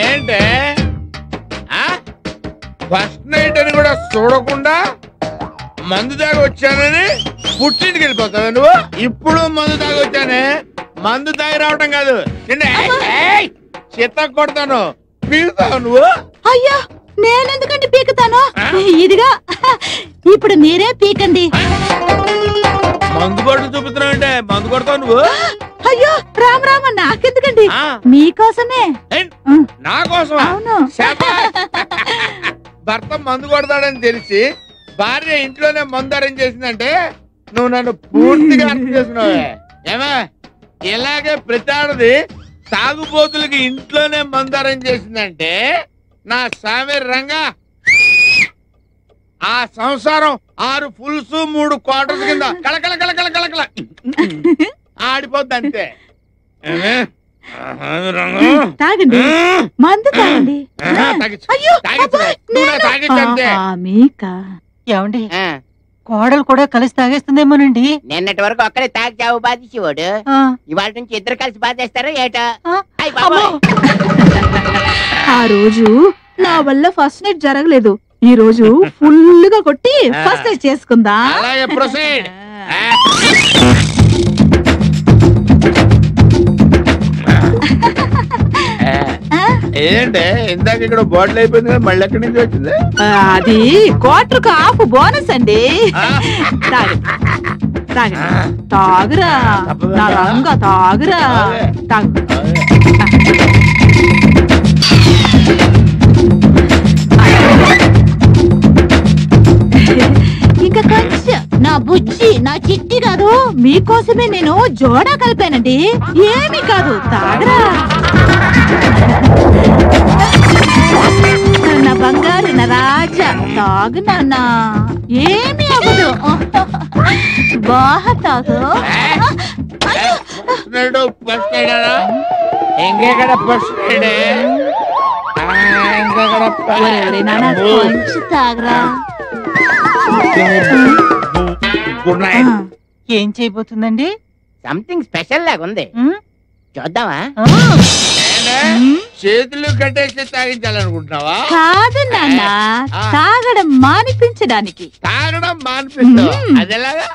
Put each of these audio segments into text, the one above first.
ఏంటే first night అని కూడా చూడకుండా మందు తాగి వచ్చానని పుట్టింటికి వెళ్ళిపోతావు నువ్వు. ఇప్పుడు మందు తాగి వచ్చానే, మందు తాగి రావటం కాదు, చిత్త కొడతాను, పీకుతావు నువ్వు. అయ్యా నేనెందుకంటే పీకుతాను, ఇదిగా ఇప్పుడు మీరే పీకండి. మందు కొట్టు చూపుతున్నావు అంటే మందు కొడతావు నువ్వు. అయ్యో రామ రామ, నాకెందుకండి, మీకోసమే. నా కోసం? అవును. భర్త మందు కొడతాడని తెలిసి భార్య ఇంట్లోనే మందు అరేంజ్ చేసిందంటే నువ్వు నన్ను పూర్తిగా అర్థం చేసుకున్నావే. ఏమా ఇలాగే ప్రతి తాగుబోతులకి ఇంట్లోనే మందు అరేంజ్ చేసిందంటే నా సామి రంగా ఆ సంసారం 6 ఫుల్స్ 3 క్వార్టర్స్ కింద కళకళ కళకళ కళకళ ఆడిపోద్ది అంతే. తాగండి, మందు తాగండి. ఏమండి కోడలు కూడా కలిసి తాగేస్తుందేమోనండి. నిన్నటి వరకు ఒక్కడే తాగి చావు బాధించేవాడు, ఇవాళ నుంచి ఇద్దరు కలిసి బాధేస్తారో ఏటో. ఆ రోజు నా వల్ల ఫస్ట్ నైట్ జరగలేదు, ఈ రోజు ఫుల్ గా కొట్టి ఫస్ట్ నైట్ చేసుకుందా. ఏంటే ఇందాక ఇక్కడ బాటిల్ అయిపోయింది కదా, మళ్ళీ ఎక్కడి నుంచి వచ్చింది? అది క్వార్టర్కు హాఫ్ బోనస్ అండి. తాగురా నా రంగా, తాగురా తాగు. ఇంకా కొంచెం నా బుజ్జి, నా చిట్టి కాదు, మీకోసమే నేను జోడా కలిపానండి, ఏమీ కాదు, తాగరా. నా బంగారు నా రాజా, తాగు నాన్న, ఏమీ అవ్వదు, బాగా తాగు. కొంచెం తాగరా. Good night. ఏం చేయబోతుందండి? సంథింగ్ స్పెషల్ లాగా ఉంది, చూద్దామా? చేతులు కట్టేసి తాగించాలనుకుంటున్నావా? కాదు నాన్న, తాగడం మానిపించడానికి. తాగడం మానిపిస్తావా? అదేలాగా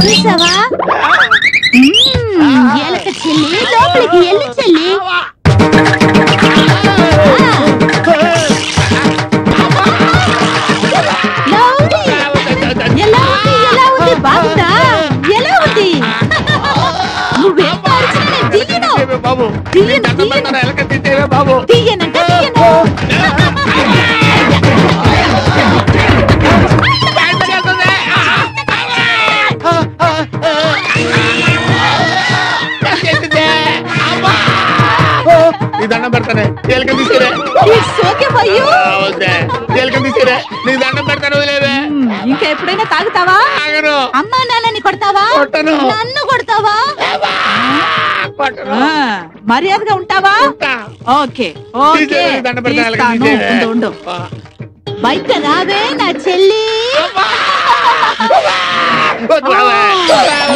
చూసావా? ఎలక చెల్లి లోపలికి వెళ్ళి చెల్లి. ఎలా ఉంది, ఎలా ఉంది, బాగుందా, ఎలా ఉంది? నువ్వేం బాబు తీయనంటే తీయను. నీ దండం పెడతానే, తేలిక తీసుకురే. నీ దండం పెడతాను, వదిలేవే. ఇంకా ఎప్పుడైనా తాగుతావా? అమ్మా నాన్నని కొడతావా? నన్ను కొడతావా? మర్యాదగా ఉంటావా? ఓకే ఓకే, ఉండు. బయట రావే నా చెల్లి.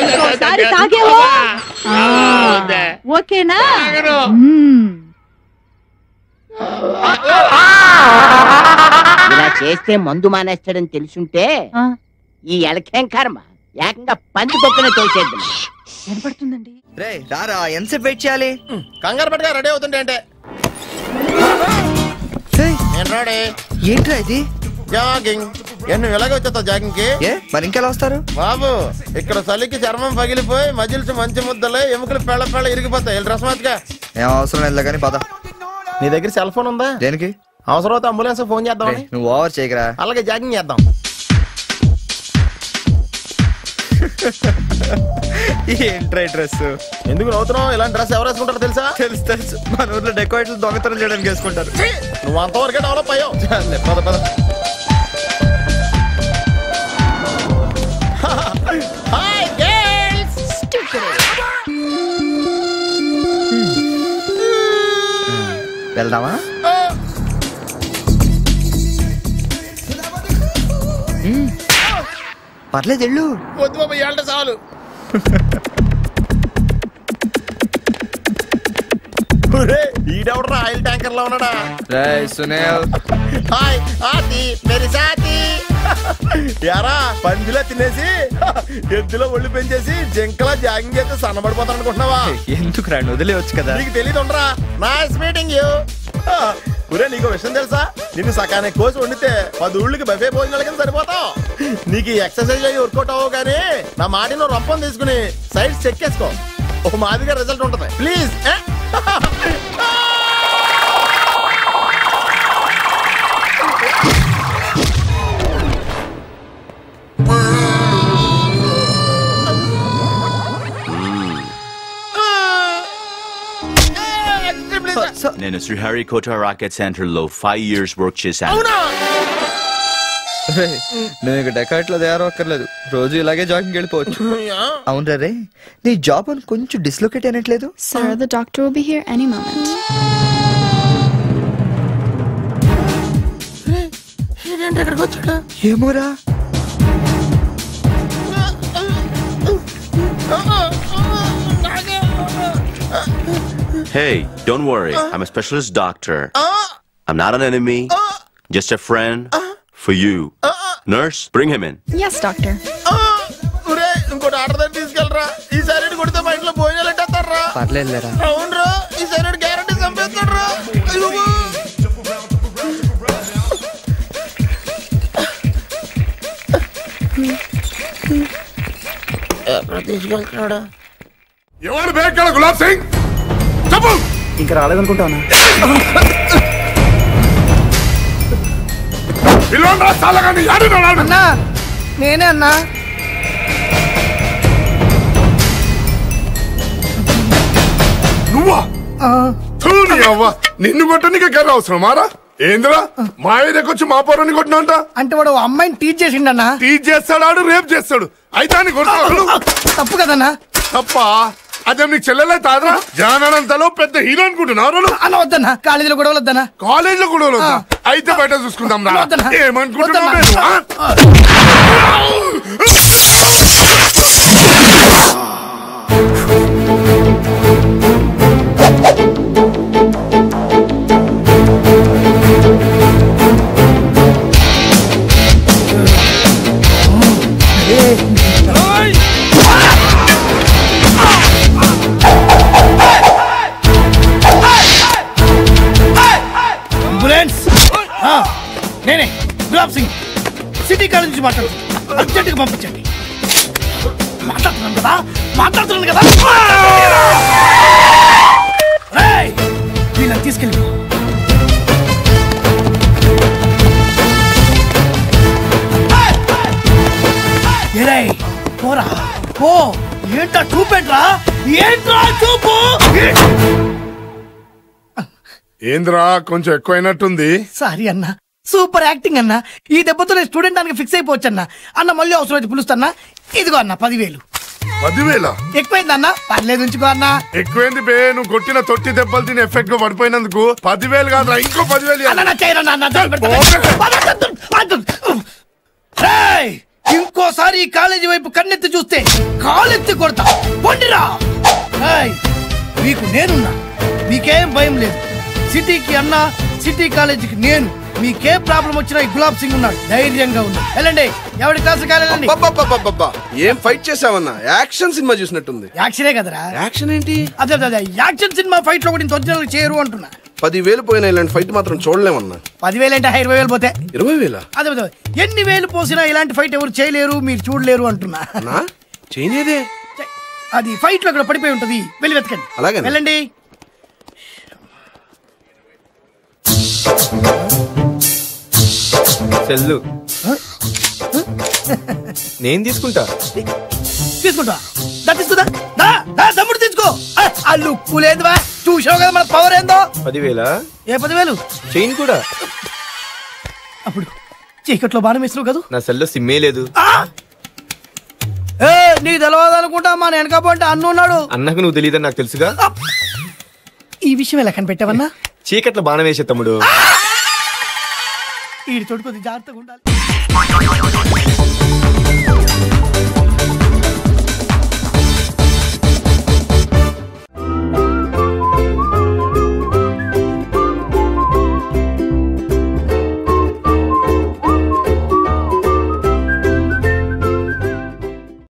ఇంకోసారి తాగేవో ఓకేనా? ఇలా చేస్తే మందు మానేస్తాడని తెలుసుంటే ఈ ఎలకేం కర్మ, ఏకంగా పంది పొక్కున తోసేద్దాం. వినపడుతుందండి. రే రారా, ఎంతసేపు వెయిట్ చేయాలి? కంగారు పట్టుగా రెడీ అవుతుంటే అంటే. ఏంట్రా ఇది? జాగింగ్. నువ్వు ఎలాగ వచ్చేస్తావు జాగింగ్ కి? మరి ఇంకెలా వస్తారు బాబు? ఇక్కడ చలికి చర్మం పగిలిపోయి మజిల్స్ మంచి ముద్దలే, ఎముకలు పెళ్ళ పెళ్ళ ఇరిగిపోతాయి. రసమాత్గా ఏం అవసరం లేదు కానీ పద. నీ దగ్గర సెల్ ఫోన్ ఉందా? దేనికి? అవసరం అయితే అంబులెన్స్ ఫోన్ చేద్దాం. నువ్వు ఓవర్ చేయకరా. అలాగే జాగింగ్ చేద్దాం. ఏంట్రా డ్రెస్? ఎందుకు నవ్వుతున్నావు? ఇలాంటి డ్రెస్ ఎవరు వేసుకుంటారో తెలుసా? తెలుసు. మన ఊర్లో డెకోరేట్లు దొంగతనం చేయడానికి వేసుకుంటారు. నువ్వు అంతవరకే డెవలప్ అయ్యావు. పద పద. Hi girls. వెళ్దామా? పర్లేదు వెళ్ళు. వద్దు బాబు, ఇవాళ చాలు. ఈడెవడరా ఆయిల్ ట్యాంకర్ లో ఉన్నాడా? సునీల్ హాయ్ ఆతి మేరీ సాతి. యారా పందిలో తినేసి ఎద్దులో ఒళ్ళు పెంచేసి జింకలా జాగింగ్ చేస్తే సన్నబడిపోతాను అనుకుంటున్నావా? ఎందుకు రాండి వదిలేవచ్చు కదా. నీకు తెలియదు ఉండరా. Nice meeting you. ఒరే నీకు విషయం తెలుసా? నిన్ను సకానికి కోసి వండితే 10 ఊళ్ళకి బఫే భోజనాల కింద సరిపోతావు. నీకు ఈ ఎక్సర్సైజ్ అయ్యి వర్కౌట్ అవ్వవు కానీ నా మాట నువ్వు రొప్పం తీసుకుని సైడ్ చెక్ చేసుకో. ఒక మాదిరిగా రిజల్ట్ ఉంటుంది ప్లీజ్. నేను శ్రీహరికోట రాకెట్ సెంటర్ లో 5 years వర్క్ చేశాను. నువ్వు ఇక డెకాట్ లో తయారక్కర్లేదు, రోజు ఇలాగే జాగింగ్ వెళ్ళిపోవచ్చు. అవును రే, నీ జాబ్ అని కొంచెం dislocate అయినట్లేదు? Sir, the doctor will be here any moment. ఏమోరా. Hey, don't worry. I'm a specialist doctor. I'm not an enemy. Just a friend for you. Nurse, bring him in. Yes, doctor. ఇంకోటి order దగ్గర తీసుకెళ్ళరా. ఈసారి కొడితే మా ఇంట్లో భోజనాలు ఎట్టేస్తారా? పర్లేదురా. అవునరా, ఈసారి గ్యారంటీ చంపేస్తాడరా. తీసుకెళ్తున్నాడా? ఎవరు బేక్కడ గులాబ్ సింగ్? చెప్పు. ఇంకా రాలేదనుకుంటానా? అన్నా నేనే అన్నా. నువ్వా? నిన్ను కొట్టడానికి కర్ర అవసరం మారా? ఏంద్రా మా ఏరియాకొచ్చి మా పొరని కొట్టినంట? అంటే వాడు అమ్మాయిని టీచ్ చేసిండన్నా. టీచ్ చేస్తాడు, రేప్ చేస్తాడు. అయితే తప్పు కదన్నా. తప్ప అదే నీకు చెల్లెలే తాదరా? జానంతలో పెద్ద హీరో అనుకుంటున్నారు అన్న. వద్దన్నా, కాలేజీలో గొడవలు వద్దన్నా. కాలేజీలో గొడవలు వద్దా? అయితే బయట చూసుకుందాం రా. ఏమనుకుంటున్నావు? నేనే గులాబ్ సింగ్, సిటీ కాలేజ్ నుంచి మాట్లాడుతున్నాను. అర్జెంట్గా పంపించండి. మాట్లాడుతున్నాను కదా. వీళ్ళని తీసుకెళ్ళి పోరా. ఓ ఏంట్రా చూపేంట్రా? ఏంట్రా చూపు? ఏంద్రా కొంచెం ఎక్కువైనట్టుంది. సారీ అన్నా, సూపర్ యాక్టింగ్ అన్నా. ఈ దెబ్బతో నేను స్టూడెంట్ దానికి ఫిక్స్ అయిపోవచ్చు అన్నా. అన్న మళ్ళీ అవసరం అయితే పిలుస్తాన్నా. ఇదిగో అన్న 10,000. 10,000 ఎక్కువైంది అన్న. పర్లేదు ఉంచుకో అన్న. ఎక్కువైంది బే. నువ్వు కొట్టిన తొట్టి దెబ్బలు తిని ఎఫెక్ట్ గా పడిపోయినందుకు 10,000 కాదురా, ఇంకో 10,000. ఇంకోసారి ఈ కాలేజీ వైపు కన్నెత్తి చూస్తే కాలెత్తి కొడతా. పొండిరా. మీకు నేనున్నా, మీకేం భయం లేదు. సిటీకి అన్నా, సిటీ కాలేజీకి నేను. మీకే ప్రాబ్లం వచ్చినా ఈ గులాబ్ సింగ్ ఉన్నాడు, ధైర్యంగా ఉన్నాడు. వెళ్ళండి, ఎవరి క్లాసు కాలేదండి. ఏం ఫైట్ చేసావన్నా? యాక్షన్ సినిమా చూసినట్టుంది. యాక్షనే కదరా. యాక్షన్ ఏంటి? అదే యాక్షన్ సినిమా ఫైట్ లో కూడా ఇంత ఒరిజినల్ చేయరు అంటున్నా. 10,000 పోయినా ఇలాంటి ఫైట్ మాత్రం చూడలేమన్నా. 10,000 అంటే 20,000 పోతే 20,000. అదే ఎన్ని వేలు పోసినా ఇలాంటి ఫైట్ ఎవరు చేయలేరు, మీరు చూడలేరు అంటున్నా. చేయలేదే. అది ఫైట్ లో ఇక్కడ పడిపోయి ఉంటది, వెళ్ళి వెతకండి. అలాగే వెళ్ళండి. సెల్లు నేను తీసుకుంటా. తీసుకుంటా. తమ్ముడు తీసుకో. ఆ లుక్కు లేదువా? చూసావు కదా మన పవర్ ఏందో. 10,000. ఏ 10,000? చైన్ కూడా. అప్పుడు చీకట్లో బాణం వేసినావు కదా. నా సెల్లో సిమ్మే లేదు. నీకు తెలవదు అనుకుంటా. మా వెనకపోతే అన్న ఉన్నాడు. అన్నకు నువ్వు తెలియదని నాకు తెలుసుగా. ఈ విషయం ఎలా కనిపెట్టావన్నా? చీకట్లో బాణం వేసే తమ్ముడు. ఈ తోడు కొద్ది జాగ్రత్తగా ఉండాలి.